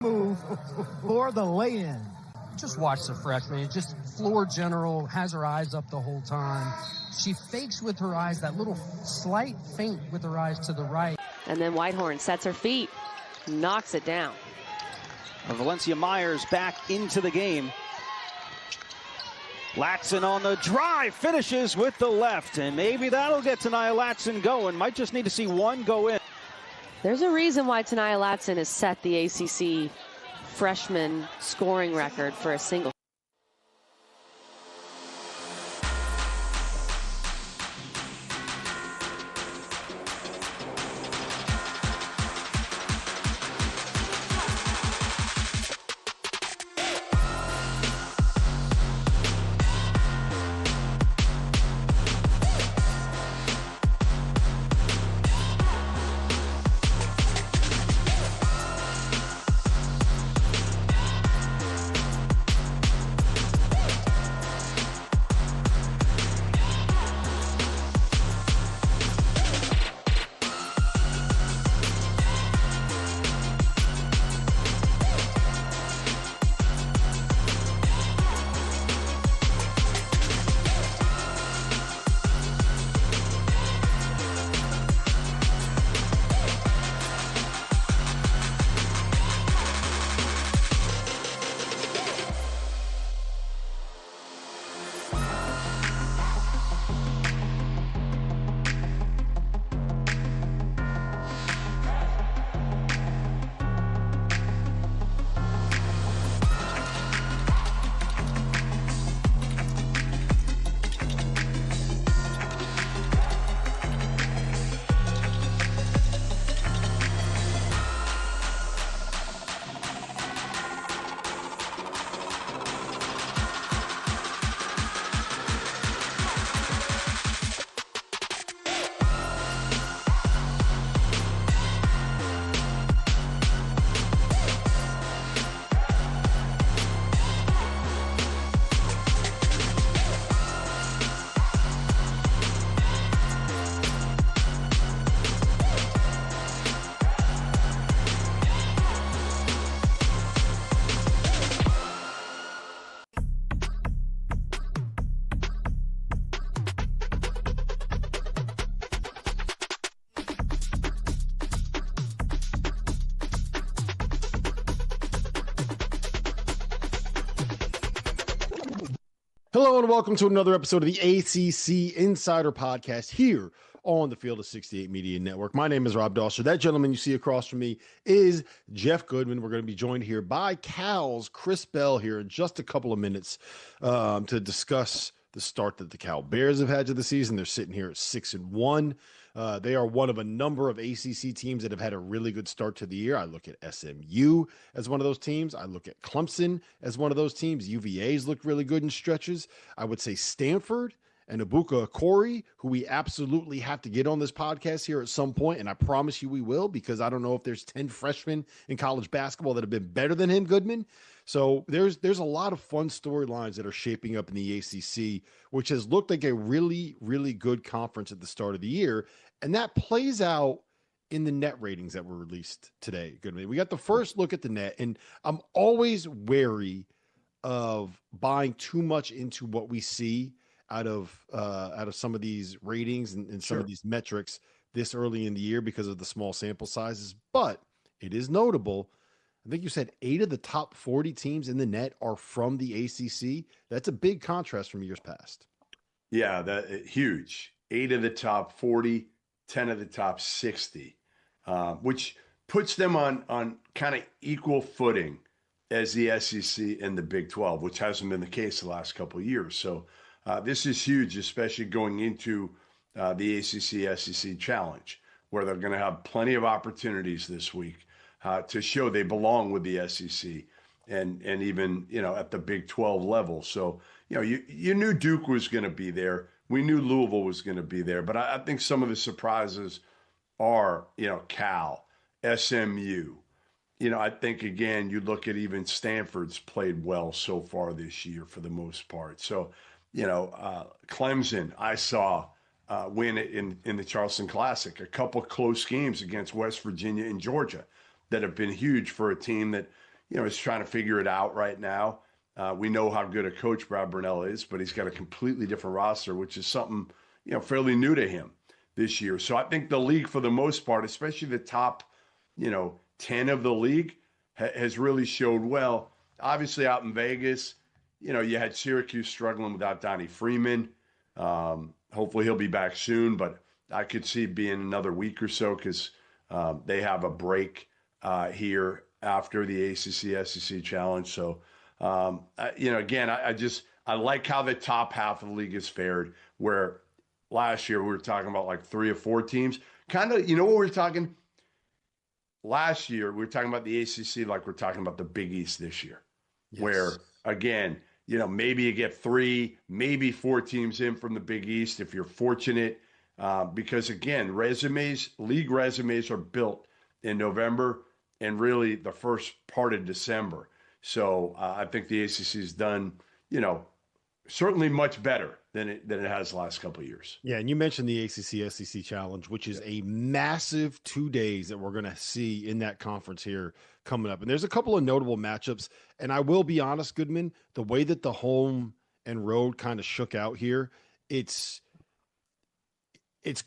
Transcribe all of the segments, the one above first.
move for the lay-in. Just watch the freshman. Just floor general, has her eyes up the whole time. She fakes with her eyes, that little slight feint with her eyes to the right. And then Whitehorn sets her feet, knocks it down. Valencia Myers back into the game. Latson on the drive, finishes with the left, and maybe that'll get Tanaya Latson going. Might just need to see one go in. There's a reason why Tanaya Latson has set the ACC freshman scoring record for a single. Hello and welcome to another episode of the ACC Insider Podcast here on the Field of 68 Media Network. My name is Rob Dosser. That gentleman you see across from me is Jeff Goodman. We're going to be joined here by Cal's Chris Bell here in just a couple of minutes to discuss the start that the Cal Bears have had to the season. They're sitting here at 6-1. They are one of a number of ACC teams that have had a really good start to the year. I look at SMU as one of those teams. I look at Clemson as one of those teams. UVA's looked really good in stretches. I would say Stanford and Ibuka Okori, who we absolutely have to get on this podcast here at some point, and I promise you we will, because I don't know if there's 10 freshmen in college basketball that have been better than him, Goodman. So there's a lot of fun storylines that are shaping up in the ACC, which has looked like a really, really good conference at the start of the year. And that plays out in the net ratings that were released today. Goodman, we got the first look at the net, and I'm always wary of buying too much into what we see out of some of these ratings and some of these metrics this early in the year because of the small sample sizes. But it is notable. I think you said 8 of the top 40 teams in the net are from the ACC. That's a big contrast from years past. Yeah, that huge. 8 of the top 40, 10 of the top 60, which puts them on kind of equal footing as the SEC and the Big 12, which hasn't been the case the last couple of years. So this is huge, especially going into the ACC-SEC Challenge, where they're going to have plenty of opportunities this week to show they belong with the SEC and even, at the Big 12 level. So, you knew Duke was going to be there. We knew Louisville was going to be there. But I think some of the surprises are, Cal, SMU. I think, again, you look at even Stanford's played well so far this year for the most part. So, Clemson, I saw win in the Charleston Classic, a couple close games against West Virginia and Georgia that have been huge for a team that, is trying to figure it out right now. We know how good a coach Brad Burnell is, but he's got a completely different roster, which is something, fairly new to him this year. So I think the league, for the most part, especially the top, 10 of the league, has really showed well. Obviously, out in Vegas, you had Syracuse struggling without Donnie Freeman. Hopefully he'll be back soon, but I could see it being another week or so because they have a break here after the ACC SEC Challenge. So, again, I like how the top half of the league has fared, where last year we were talking about like 3 or 4 teams. Kind of, what we were talking last year, we were talking about the ACC like we're talking about the Big East this year, where, again, maybe you get 3, maybe 4 teams in from the Big East if you're fortunate. Because, again, league resumes are built in November and really the first part of December. So I think the ACC has done, certainly much better than it has the last couple of years. Yeah, and you mentioned the ACC SEC Challenge, which is a massive 2 days that we're going to see in that conference here coming up. And there's a couple of notable matchups. And I will be honest, Goodman, the way that the home and road kind of shook out here, it's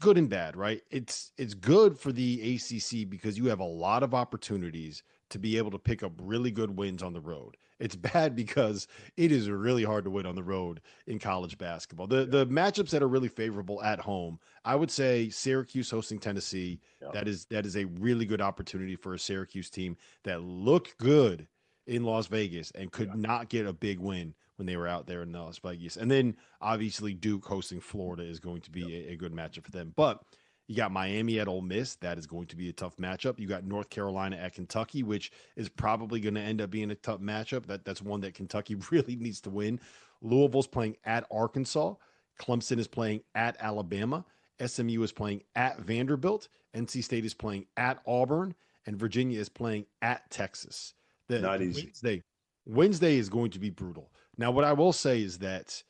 good and bad, right? It's good for the ACC because you have a lot of opportunities to be able to pick up really good wins on the road. It's bad because it is really hard to win on the road in college basketball. The matchups that are really favorable at home, I would say Syracuse hosting Tennessee. Yeah. That is a really good opportunity for a Syracuse team that looked good in Las Vegas and could not get a big win when they were out there in Las Vegas. And then obviously Duke hosting Florida is going to be a good matchup for them. But you got Miami at Ole Miss. That is going to be a tough matchup. You got North Carolina at Kentucky, which is probably going to end up being a tough matchup. That's one that Kentucky really needs to win. Louisville's playing at Arkansas. Clemson is playing at Alabama. SMU is playing at Vanderbilt. NC State is playing at Auburn. And Virginia is playing at Texas. Not easy. Wednesday is going to be brutal. Now, what I will say is that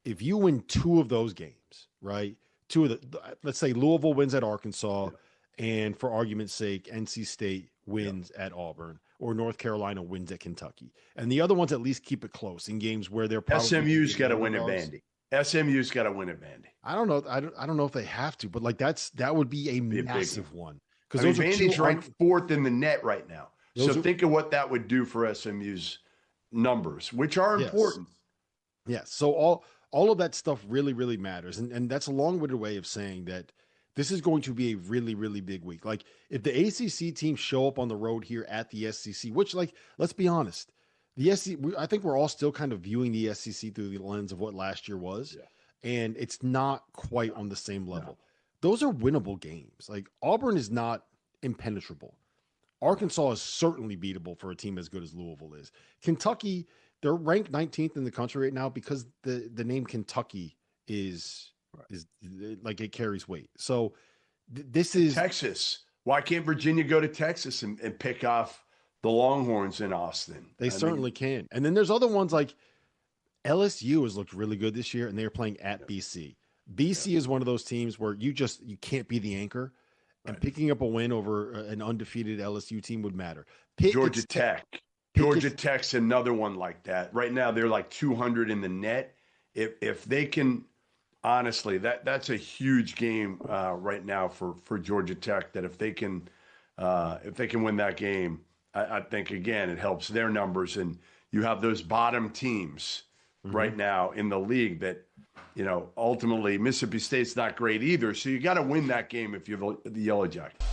if you win 2 of those games, right? 2 of let's say Louisville wins at Arkansas, and for argument's sake, NC State wins at Auburn, or North Carolina wins at Kentucky, and the other ones at least keep it close in games where they're probably SMU's got to win at Vandy. SMU's got to win at Vandy. I don't know. I don't know if they have to, but like that would be a massive one because Vandy's ranked 4th in the net right now. So think of what that would do for SMU's numbers, which are important. Yes. So all of that stuff really, really matters. And that's a long-winded way of saying that this is going to be a really, really big week. Like if the ACC teams show up on the road here at the SEC, which, like, let's be honest, the SEC, I think we're all still kind of viewing the SEC through the lens of what last year was. Yeah. And it's not quite on the same level. No. Those are winnable games. Like Auburn is not impenetrable. Arkansas is certainly beatable for a team as good as Louisville is. Kentucky, they're ranked 19th in the country right now because the name Kentucky is like it carries weight. So this is Texas. Why can't Virginia go to Texas and pick off the Longhorns in Austin? They certainly can. And then there's other ones like LSU has looked really good this year, and they're playing at BC. BC is one of those teams where you can't be the anchor. And picking up a win over an undefeated LSU team would matter. Georgia Tech. Georgia Tech's another one like that. Right now, they're like 200 in the net. If they can, honestly, that's a huge game right now for Georgia Tech. That if they can win that game, I think again it helps their numbers. And you have those bottom teams right now in the league that. Ultimately Mississippi State's not great either. So you got to win that game if you're the Yellow Jackets.